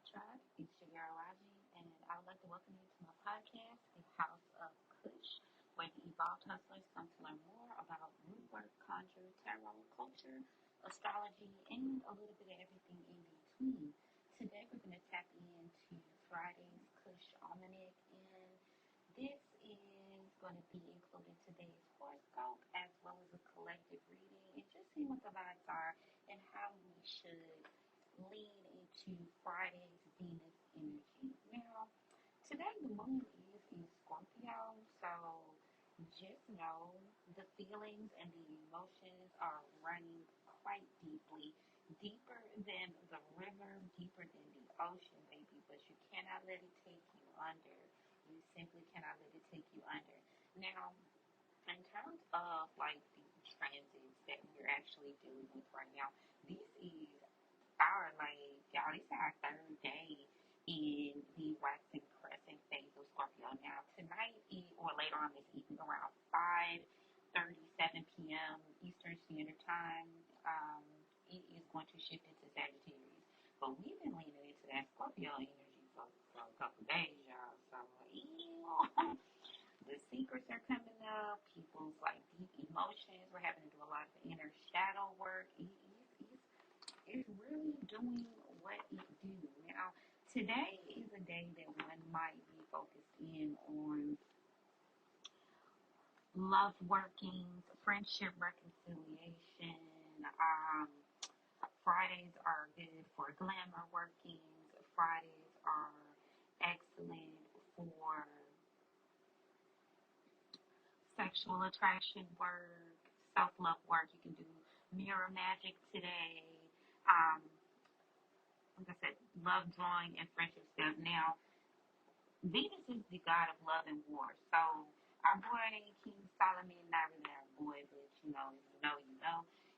Tribe. It's your girl Raji, and I would like to welcome you to my podcast, The House of Cush, where the evolved hustlers come to learn more about root work, conjure, tarot, culture, astrology, and a little bit of everything in between. Today we're going to tap into Friday's Cush Almanac, and this is going to be including today's horoscope as well as a collective reading and just seeing what the vibes are and how we should lean into Friday's Venus energy. Now, today the moon is in Scorpio, so just know the feelings and the emotions are running quite deeply, deeper than the river, deeper than the ocean, baby, but you cannot let it take you under. You simply cannot let it take you under. Now, in terms of like the transits that we're actually dealing with right now, this is our y'all, this is our third day in the waxing crescent phase of Scorpio. Now tonight or later on this evening around 5:37 p.m. Eastern Standard Time, it is going to shift into Sagittarius. But we've been leaning into that Scorpio energy for a couple days, y'all. So the secrets are coming up, people's like deep emotions. We're having to do a lot of inner shadow work. It's really doing what it do. Now, today is a day that one might be focused in on love workings, friendship reconciliation. Fridays are good for glamour workings. Fridays are excellent for sexual attraction work, self-love work. You can do mirror magic today. Um, like I said, love drawing and friendship stuff. Now, Venus is the god of love and war. So our boy King Solomon, not really our boy, but you know.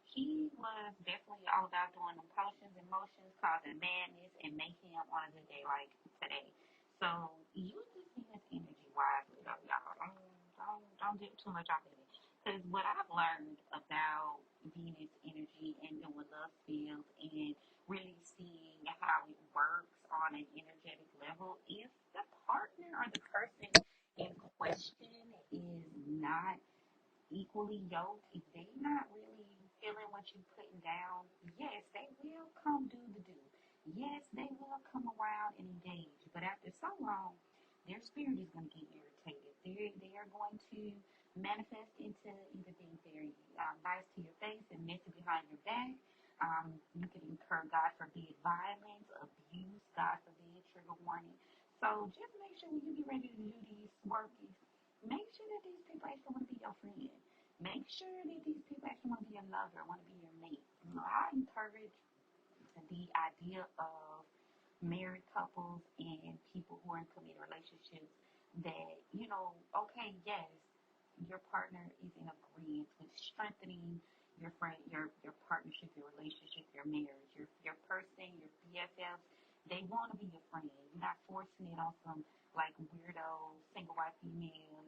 He was definitely all about doing them potions and motions, causing madness and mayhem on a good day like today. So use this Venus energy wisely, though, y'all. Don't get too much off of it. Because what I've learned about Venus energy and doing love spells and really seeing how it works on an energetic level, if the partner or the person in question is not equally yoked, if they're not really feeling what you're putting down, yes, they will come do the do. Yes, they will come around and engage. But after so long, their spirit is going to get irritated. They are going to manifest into either being very nice to your face and messy behind your back. You can incur, God forbid, violence, abuse, God forbid, trigger warning. So just make sure when you get ready to do these workies, make sure that these people actually want to be your friend. Make sure that these people actually want to be your lover, want to be your mate. I encourage the idea of married couples and people who are in committed relationships that, okay, yes, your partner is in agreement with strengthening your friend, your partnership, your relationship, your marriage, your person, your BFFs. They want to be your friend. You're not forcing it on some like weirdo single white female,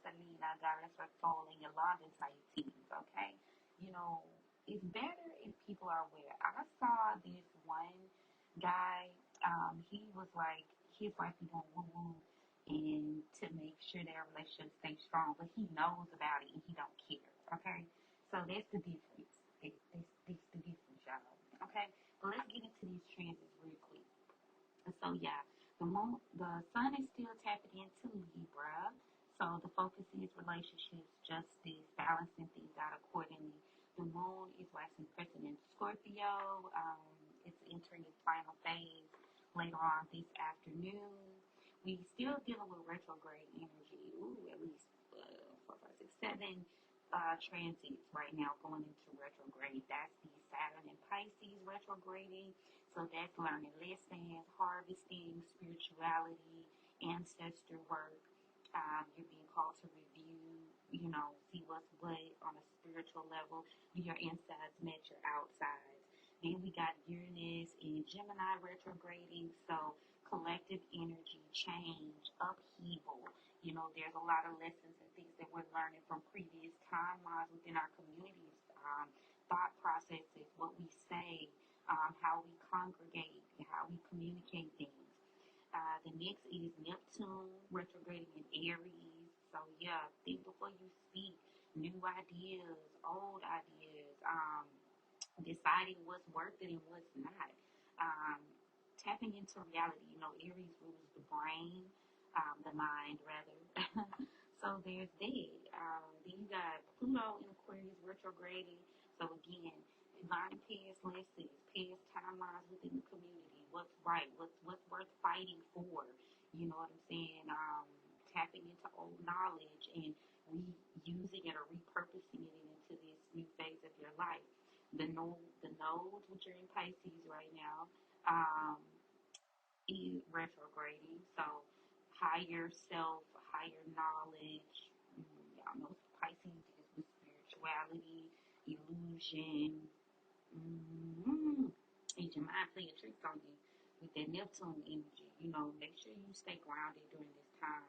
Selena, God rest her soul, and Yolanda type teams. Okay, it's better if people are aware. I saw this one guy. He was like his wife be doing woo woo and to make sure their relationship stays strong, but he knows about it and he don't care. Okay, so that's the difference. That's the difference, y'all. Okay, but let's get into these transits real quick. So yeah, the sun is still tapping into Libra. So the focus is relationships, justice, balancing things out accordingly. The moon is waxing crescent in Scorpio. It's entering its final phase later on this afternoon. We still dealing with retrograde energy. Ooh, at least 4, 5, 6, 7 transits right now going into retrograde. That's the Saturn and Pisces retrograding. So that's learning lessons, harvesting, spirituality, ancestor work. You're being called to review, see what's what on a spiritual level. Do your insides match your outsides? Then we got Uranus in Gemini retrograding. So collective energy, change, upheaval. There's a lot of lessons and things that we're learning from previous timelines within our communities, thought processes, what we say, how we congregate, how we communicate next is Neptune retrograding in Aries. So yeah, think before you speak. New ideas, old ideas, deciding what's worth it and what's not. Um, Tapping into reality. You know, Aries rules the brain, the mind rather. So there's that. Then you got Pluto in Aquarius retrograding. So again, learning past lessons, past timelines within the community. What's right? What's worth fighting for? You know what I'm saying? Tapping into old knowledge and reusing it or repurposing it into this new phase of your life. The nodes, which are in Pisces right now, um, is retrograding. So higher self, higher knowledge. Y'all know Pisces deals with spirituality, illusion. Mm-hmm. And your mind playing tricks on you with that Neptune energy. You know, make sure you stay grounded during this time.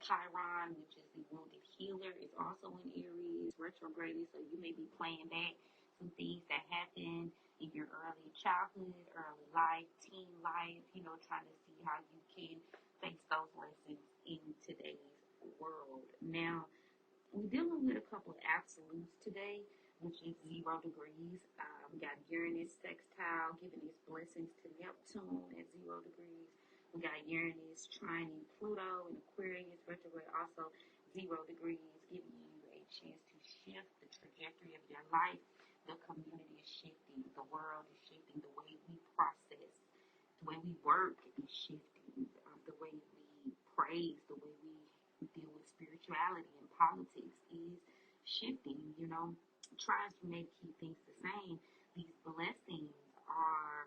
Chiron, which is the wounded healer, is also in Aries, retrograded, so you may be playing back some things that happened in your early childhood, early life, teen life, you know, trying to see how you can face those lessons in today's world. Now, we're dealing with a couple of absolutes today, which is 0 degrees. We got Uranus sextile giving its blessings to Neptune at 0 degrees. We got Uranus trining Pluto and Aquarius retrograde also 0 degrees, giving you a chance to shift the trajectory of your life. The community is shifting. The world is shifting. The way we process, the way we work is shifting. The way we praise, the way we deal with spirituality and politics is shifting. You know, tries to maybe keep things the same. These blessings are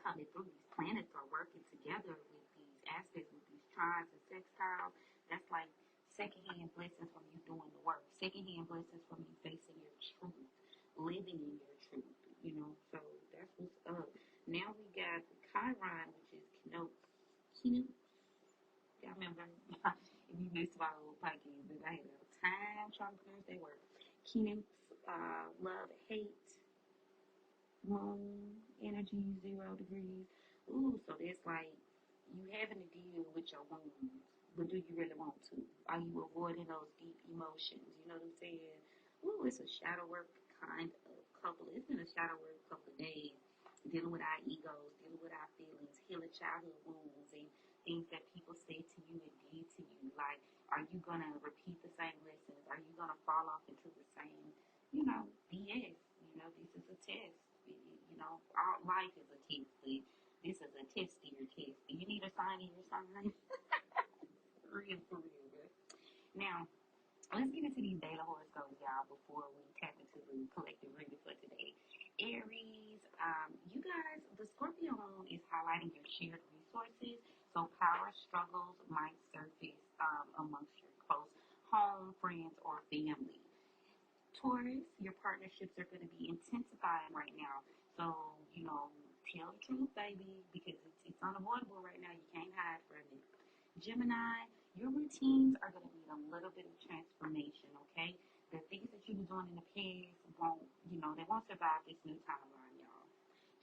coming through. These planets are working together with these aspects, with these trines and sextiles. That's like secondhand blessings from you doing the work, secondhand blessings from you facing your truth, living in your truth, you know. So that's what's up. Now we got Chiron, which is Keno. Y'all remember? If you missed my old podcast, but I had a time trying to pronounce that word. Keno, love, hate, moon, energy, 0 degrees. Ooh, so that's like you having to deal with your wounds, but do you really want to? Are you avoiding those deep emotions? You know what I'm saying? Ooh, it's a shadow work kind of couple. It's been a shadow work couple of days, dealing with our egos, dealing with our feelings, healing childhood wounds and things that people say to you and did to you. Like, are you gonna repeat the same lessons? Are you gonna fall off into the same, you know, BS? You know, this is a test. You know, our life is a test. This is a testier test. Do you need a sign in your sign? Real for real, bro. Now, let's get into these daily horoscopes, y'all, before we tap into the collective reading for today. Aries, you guys, the Scorpio moon is highlighting your shared resources, so power struggles might surface amongst your close home, friends, or family. Taurus, your partnerships are going to be intensifying right now. So, you know, tell the truth, baby, because it's unavoidable right now. You can't hide from it. Gemini, your routines are going to need a little bit of transformation, okay? The things that you were doing in the past won't, you know, they won't survive this new timeline, y'all.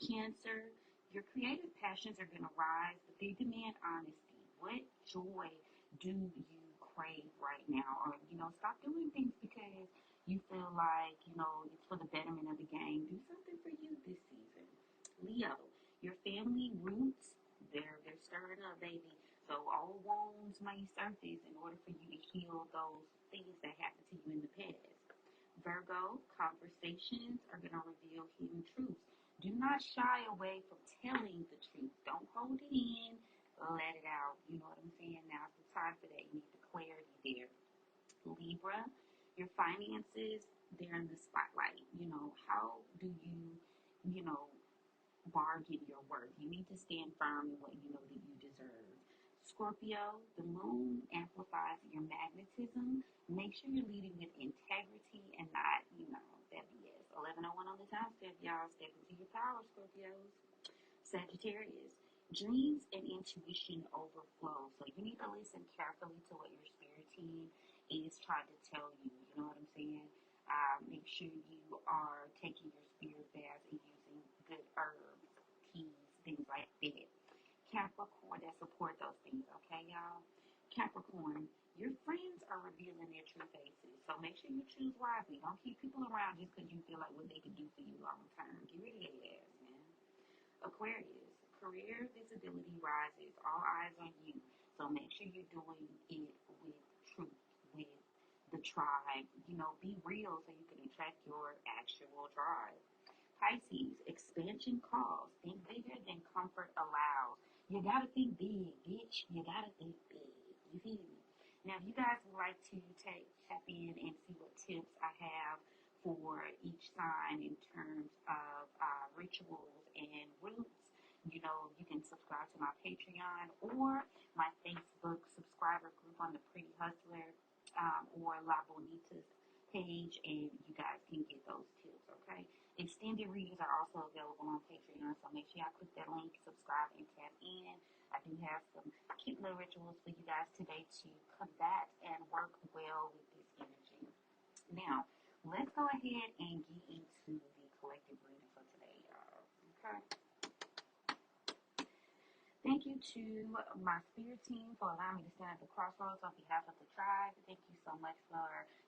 Cancer, your creative passions are going to rise, but they demand honesty. What joy do you crave right now? Or, you know, stop doing things because you feel like, you know, it's for the betterment of the game. Do something for you this season. Leo, your family roots, they're stirring up, baby. So old wounds may surface in order for you to heal those things that happened to you in the past. Virgo, conversations are going to reveal hidden truths. Do not shy away from telling the truth. Don't hold it in. Let it out. You know what I'm saying? Now's the time for that. You need the clarity there. Libra, your finances, they're in the spotlight. You know, how do you, you know, bargain your worth? You need to stand firm in what you know that you deserve. Scorpio, the moon amplifies your magnetism. Make sure you're leading with integrity and not, you know, that BS. 11:01 on the time step, y'all. Step into your power, Scorpios. Sagittarius, dreams and intuition overflow. So you need to listen carefully to what your spirit team is trying to tell you. You know what I'm saying? Make sure you are taking your spirit baths and using good herbs, teas, things like that. Capricorn, that support those things. sure you choose wisely. Don't keep people around just because you feel like what they can do for you long term. Get rid of their ass, man. Aquarius, career visibility rises. All eyes on you. So make sure you're doing it with truth, with the tribe. Be real so you can attract your actual tribe. Pisces, expansion calls. Think bigger than comfort allows. You gotta think big, bitch. You gotta think big. You feel me? Now, if you guys would like to tap in and see what tips I have for each sign in terms of rituals and roots, you can subscribe to my Patreon or my Facebook subscriber group on the Pretty Hustler or La Bonita's page, and you guys can get those tips, okay? Extended readings are also available on Patreon, so make sure y'all click that link, subscribe, and tap in. I do have some cute little rituals for you guys today to combat and work well with this energy. Now, let's go ahead and get into the collective reading for today, y'all. Okay? Thank you to my spirit team for allowing me to stand at the crossroads on behalf of the tribe. Thank you so much for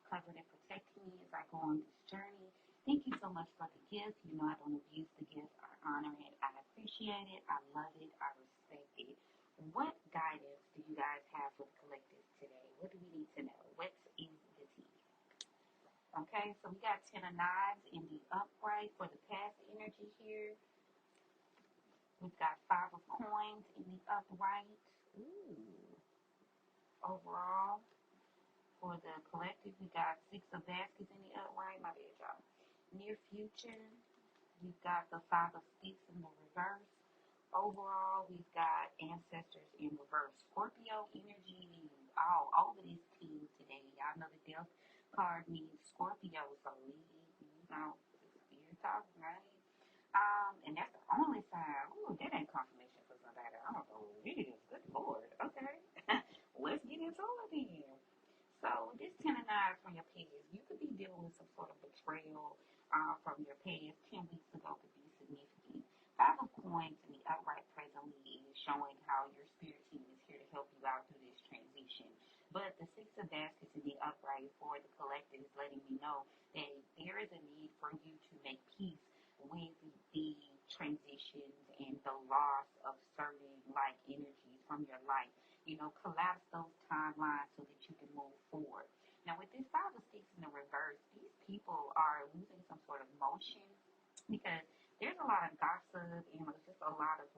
covering and protecting me as I go on this journey. Thank you so much for the gift. I don't abuse the gift. I honor it. I appreciate it. I love it. I respect it. What guidance do you guys have for the collective today? What do we need to know? What is the tea? Okay, so we got 10 of Knives in the upright for the past energy here. We've got 5 of Coins in the upright. Ooh. Overall, for the collective, we got 6 of Baskets in the upright. My bad, y'all. Near future, we've got the 5 of Sticks in the reverse. Overall, we've got Ancestors in reverse. Scorpio energy all over this team today. Y'all know the Death card means Scorpio, so spirit talking, right? And that's the only sign. Ooh, that ain't confirmation for somebody. I don't know what it is. Good Lord. Okay. Let's get into it then. So this 10 of Knives from your past, you could be dealing with some sort of betrayal from your past. 10 weeks ago could be significant. 5 of Coins in the upright presently is showing how your spirit team is here to help you out through this transition. But the 6 of Baskets in the upright for the collective is letting me know that there is a need for you to make peace with the transitions and the loss of certain energies from your life. Collapse those timelines so that you can move forward. Now, with this 5 of Sticks in the reverse, these people are losing some sort of motion because there's a lot of gossip and just a lot of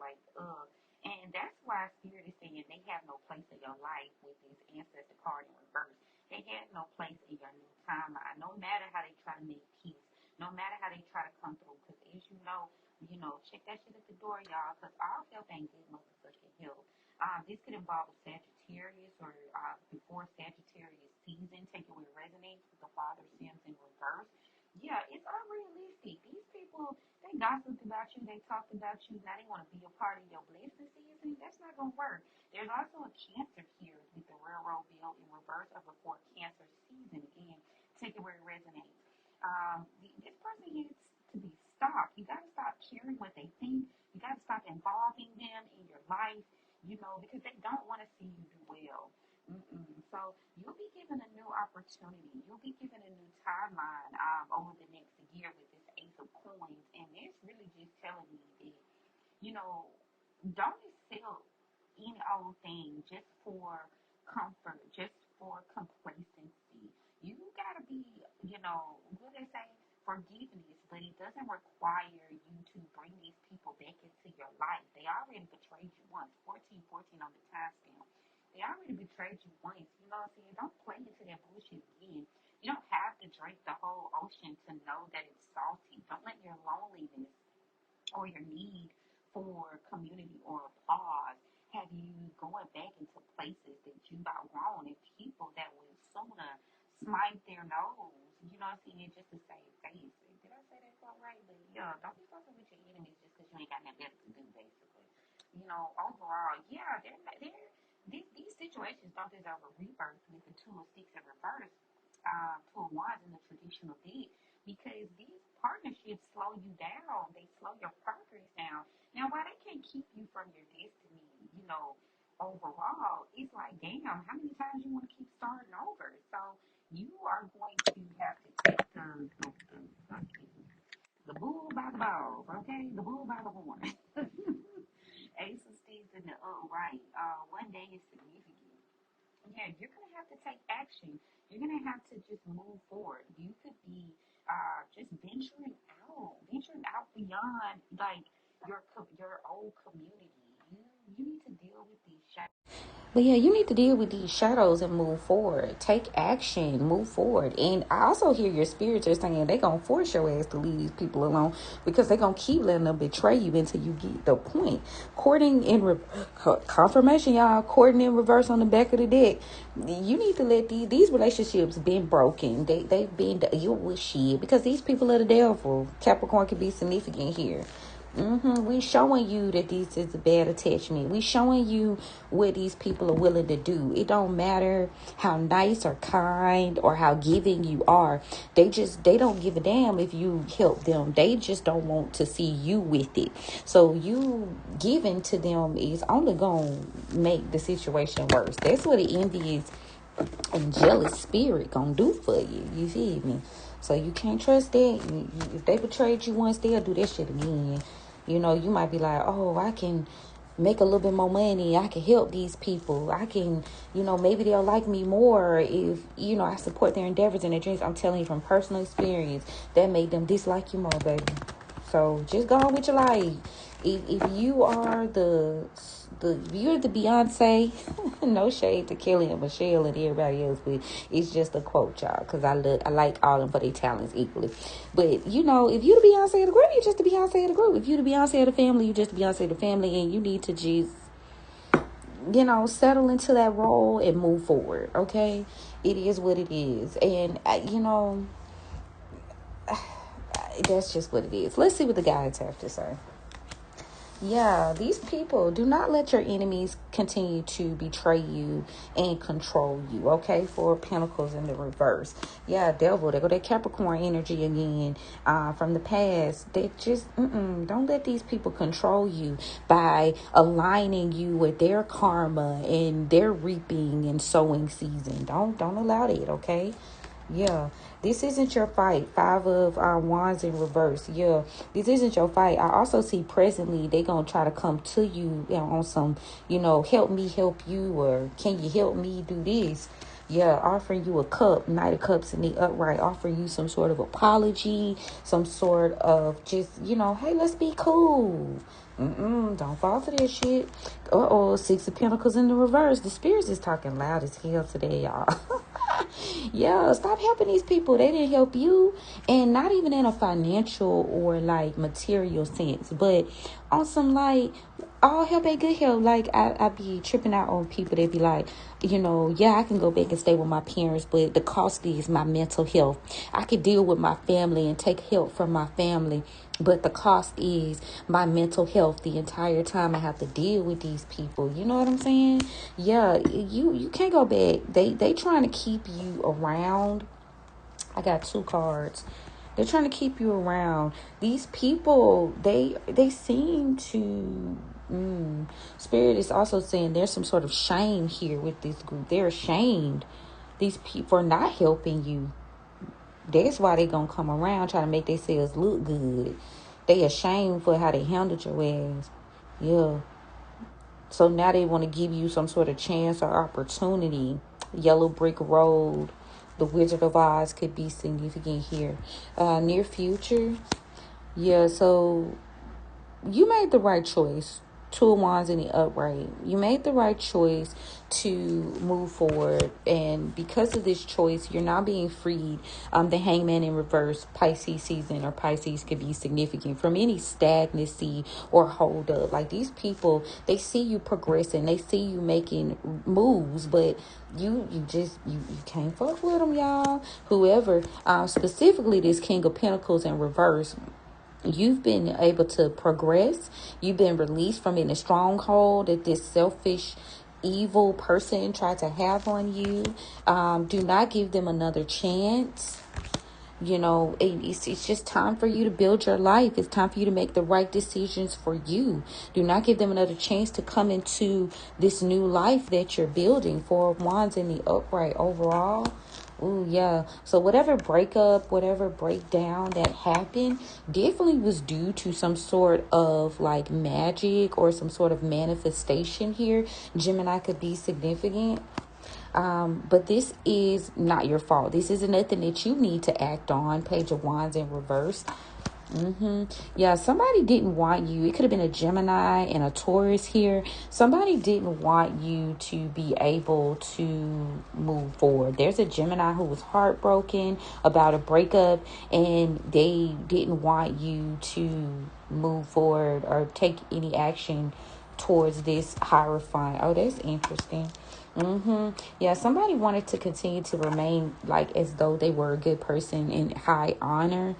and that's why Spirit is saying they have no place in your life with this Ancestor card in reverse. They have no place in your new timeline, no matter how they try to make peace, no matter how they try to come through. Because as check that shit at the door, y'all, because all help ain't good motherfucking help. This could involve a Sagittarius or before Sagittarius season. Take it where it resonates with the Father Sims in reverse. Yeah, it's unrealistic. These people, they gossiped about you, they talked about you, now they want to be a part of your blessing season. That's not going to work. There's also a Cancer here with the railroad bill in reverse of before Cancer season. Again, take it where it resonates. This person needs to be stopped. You got to stop caring what they think. You got to stop involving them in your life, because they don't want to see you do well. So you'll be given a new opportunity. You'll be given a new timeline over the next year with this Ace of Coins. And it's really just telling me that, don't sell any old thing just for comfort, just for complacency. You got to be, what they say, forgiveness, but it doesn't require you to bring these people back into your life. They already betrayed you once. 1414 on the timestamp. They already betrayed you once. You know what I'm saying? Don't play into that bullshit again. You don't have to drink the whole ocean to know that it's salty. Don't let your loneliness or your need for community or applause have you going back into places that you've outgrown and people that will sooner smite their nose, you know what I'm saying, just to save face. Did I say that quite right? But yeah, don't be fucking with your enemies just because you ain't got nothing better to do, basically. Overall, yeah, these situations don't deserve a rebirth with the 2 of Sticks in reverse, 2 of Wands in the traditional deck, because these partnerships slow you down. They slow your progress down. Now, while they can't keep you from your destiny, overall, it's like, damn, how many times you want to keep starting over? So you are going to have to take the bull by the balls, okay? The bull by the horn. Ace of Steeds in the upright. One day is significant. Yeah, you're gonna have to take action. You're gonna have to just move forward. You could be just venturing out beyond like your old community. You need to deal with these shadows. But yeah, you need to deal with these shadows and move forward. Take action, move forward. And I also hear your spirits are saying they gonna force your ass to leave these people alone because they gonna keep letting them betray you until you get the point. Courting in confirmation, y'all. Courting in reverse on the back of the deck. You need to let these relationships been broken. They've been you with shit because these people are the devil. Capricorn can be significant here. We showing you that this is a bad attachment. We showing you what these people are willing to do. It don't matter how nice or kind or how giving you are. They don't give a damn if you help them. They just don't want to see you with it. So you giving to them is only gonna make the situation worse. That's what the envious and jealous spirit gonna do for you. You feel me? So you can't trust that. If they betrayed you once, they'll do that shit again. You know, you might be like, oh, I can make a little bit more money. I can help these people. I can, maybe they'll like me more if, I support their endeavors and their dreams. I'm telling you from personal experience, that made them dislike you more, baby. So just go on with your life. If you are you're the Beyonce, no shade to Kelly and Michelle and everybody else, but it's just a quote, y'all, because I like all of them for their talents equally. But if you the Beyonce of the group, you're just the Beyonce of the group. If you the Beyonce of the family, you're just the Beyonce of the family, and you need to just settle into that role and move forward. Okay, it is what it is, and that's just what it is. Let's see what the guys have to say. Yeah, these people, do not let your enemies continue to betray you and control you, okay? Four of Pentacles in the reverse. Yeah, devil, they go that Capricorn energy again from the past. They just, don't let these people control you by aligning you with their karma and their reaping and sowing season. Don't allow that, okay? Yeah, this isn't your fight. Five of Wands in reverse. Yeah, this isn't your fight. I also see presently they gonna try to come to you, on some, help me help you, or can you help me do this? Yeah, offering you a cup, Knight of Cups in the upright, offering you some sort of apology, some sort of just, hey, let's be cool. Don't fall for that shit. Six of Pentacles in the reverse. The spirits is talking loud as hell today, y'all. Yeah, stop helping these people. They didn't help you. And not even in a financial or like material sense, but on some like all help ain't good help. Like I be tripping out on people that be like, yeah, I can go back and stay with my parents, but the cost is my mental health. I could deal with my family and take help from my family, but the cost is my mental health the entire time I have to deal with these people. You know what I'm saying? Yeah, you can't go back. They trying to keep you around. I got two cards. They're trying to keep you around. These people, they seem to... Spirit is also saying there's some sort of shame here with this group. They're ashamed, these people, for not helping you. That's why they gonna come around trying to make themselves look good. They ashamed for how they handled your ass. Yeah. So now they want to give you some sort of chance or opportunity. Yellow brick road. The Wizard of Oz could be significant here. Near future. Yeah, so you made the right choice. Two of Wands in the upright. You made the right choice to move forward, and because of this choice, you're now being freed. The Hangman in reverse, Pisces season, or Pisces could be significant from any stagnancy or hold up. Like these people, they see you progressing, they see you making moves, but you can't fuck with them, y'all. Whoever, specifically this King of Pentacles in reverse. You've been able to progress. You've been released from any stronghold that this selfish, evil person tried to have on you. Do not give them another chance. It's just time for you to build your life. It's time for you to make the right decisions for you. Do not give them another chance to come into this new life that you're building. Four of Wands in the upright overall. Ooh, yeah. So whatever breakup, whatever breakdown that happened definitely was due to some sort of like magic or some sort of manifestation here. Gemini could be significant. But this is not your fault. This isn't nothing that you need to act on. Page of Wands in reverse. Yeah, somebody didn't want you. It could have been a Gemini and a Taurus here. Somebody didn't want you to be able to move forward. There's a Gemini who was heartbroken about a breakup, and they didn't want you to move forward or take any action towards this Hierophant. Oh, that's interesting. Yeah, somebody wanted to continue to remain like as though they were a good person in high honor.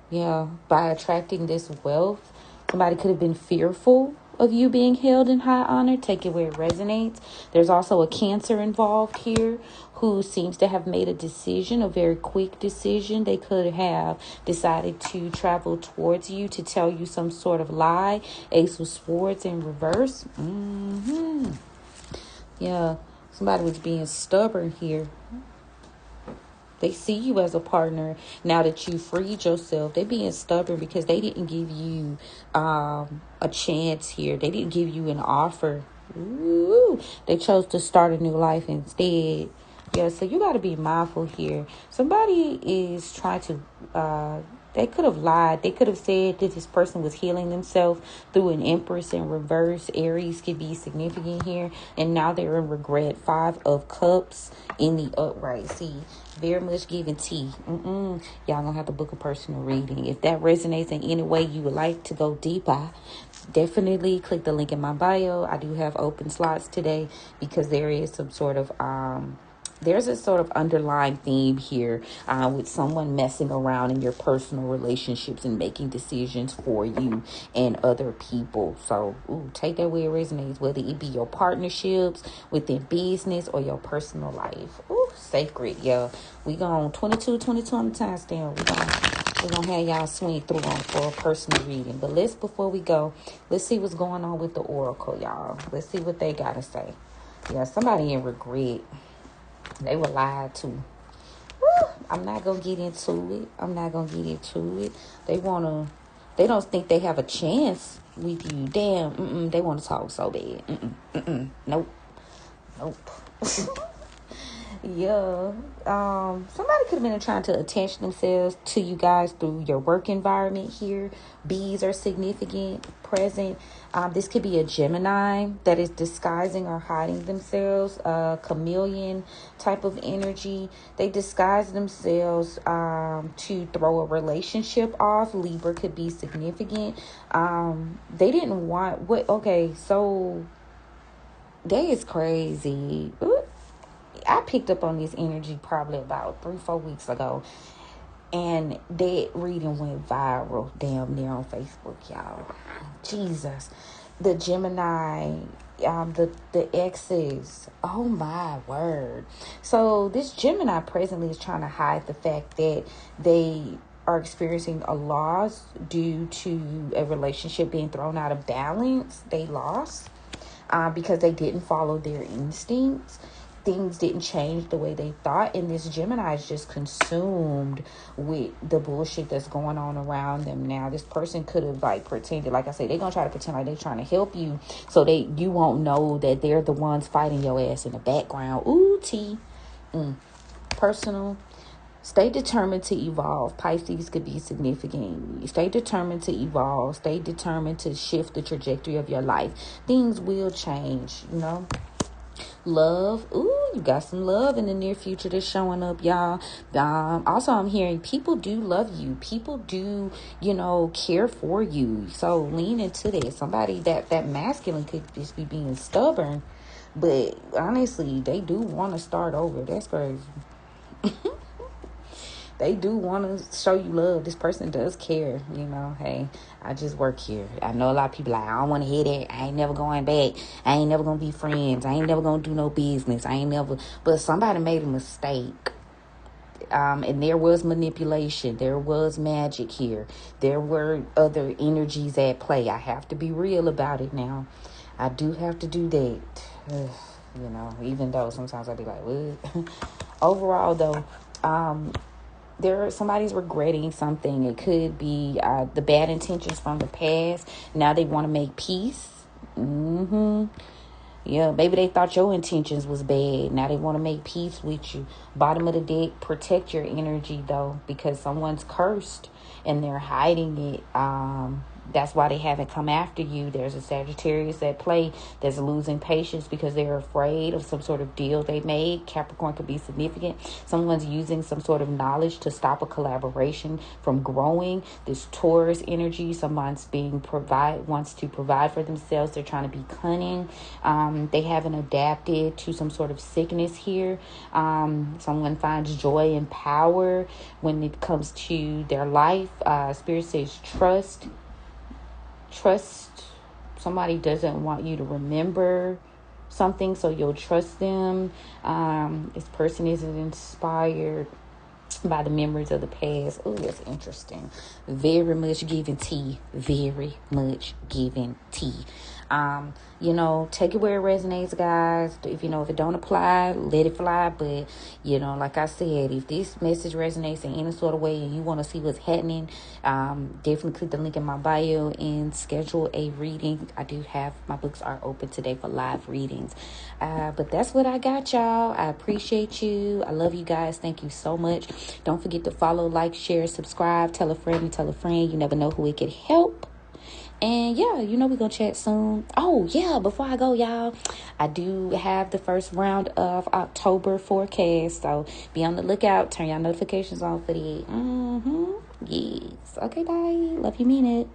Yeah, by attracting this wealth, somebody could have been fearful of you being held in high honor. Take it where it resonates. There's also a Cancer involved here who seems to have made a decision, a very quick decision. They could have decided to travel towards you to tell you some sort of lie. Ace of Swords in reverse. Yeah, somebody was being stubborn here. They see you as a partner now that you freed yourself. They being stubborn because they didn't give you a chance here. They didn't give you an offer. Ooh, they chose to start a new life instead. Yeah, so you got to be mindful here. Somebody is trying to they could have lied. They could have said that this person was healing themselves through an Empress in reverse. Aries could be significant here. And now they're in regret. 5 of Cups in the upright. See, very much giving tea. Y'all gonna have to book a personal reading. If that resonates in any way you would like to go deeper, definitely click the link in my bio. I do have open slots today because there is some sort of there's a sort of underlying theme here with someone messing around in your personal relationships and making decisions for you and other people. So take that where it resonates, whether it be your partnerships within business or your personal life. Sacred, yeah. We gone 22 on the time stamp. We're gonna have y'all swing through on for a personal reading. But before we go, let's see what's going on with the Oracle, y'all. Let's see what they gotta say. Yeah, somebody in regret. They were lied to. I'm not gonna get into it. They don't think they have a chance with you. Damn, they want to talk so bad. Nope. Yeah. Somebody could have been trying to attach themselves to you guys through your work environment here. Bees are significant, present. This could be a Gemini that is disguising or hiding themselves. Chameleon type of energy. They disguise themselves to throw a relationship off. Libra could be significant. They didn't want what? Okay, so that is crazy. Ooh. I picked up on this energy probably about 3-4 weeks ago, and that reading went viral damn near on Facebook, y'all. Jesus. The Gemini, the exes. Oh my word. So this Gemini presently is trying to hide the fact that they are experiencing a loss due to a relationship being thrown out of balance. They lost because they didn't follow their instincts. Things didn't change the way they thought, and this Gemini is just consumed with the bullshit that's going on around them now. This person could have pretended, like I said, they're gonna try to pretend like they're trying to help you so you won't know that they're the ones fighting your ass in the background. Personal. Stay determined to evolve. Pisces could be significant. Stay determined to evolve. Stay determined to shift the trajectory of your life. Things will change, Love. You got some love in the near future that's showing up, y'all. Also, I'm hearing people do love you. People do, care for you. So lean into that. Somebody that masculine could just be being stubborn. But honestly, they do want to start over. That's crazy. They do want to show you love. This person does care, Hey, I just work here. I know a lot of people I don't want to hear that. I ain't never going back. I ain't never going to be friends. I ain't never going to do no business. But somebody made a mistake. And there was manipulation. There was magic here. There were other energies at play. I have to be real about it now. I do have to do that. Even though sometimes I'd be like, what? Overall, though, somebody's regretting something. It could be the bad intentions from the past. Now they want to make peace. Yeah, maybe they thought your intentions was bad. Now they want to make peace with you. Bottom of the deck, protect your energy, though, because someone's cursed and they're hiding it. That's why they haven't come after you. There's a Sagittarius at play that's losing patience because they're afraid of some sort of deal they made. Capricorn could be significant. Someone's using some sort of knowledge to stop a collaboration from growing. This Taurus energy, someone's wants to provide for themselves. They're trying to be cunning. They haven't adapted to some sort of sickness here. Someone finds joy and power when it comes to their life. Spirit says trust. Somebody doesn't want you to remember something, so you'll trust them. This person isn't inspired by the memories of the past. Oh, that's interesting. Very much giving tea. Very much giving tea. Take it where it resonates, guys. If it don't apply, let it fly. But like I said, if this message resonates in any sort of way and you want to see what's happening, definitely click the link in my bio and schedule a reading. My books are open today for live readings. But that's what I got, y'all. I appreciate you. I love you guys. Thank you so much. Don't forget to follow, like, share, subscribe, tell a friend and tell a friend. You never know who it could help. And yeah, we're going to chat soon. Oh, yeah, before I go, y'all, I do have the first round of October forecast. So be on the lookout. Turn your notifications on for the Yes. Okay, bye. Love you, mean it.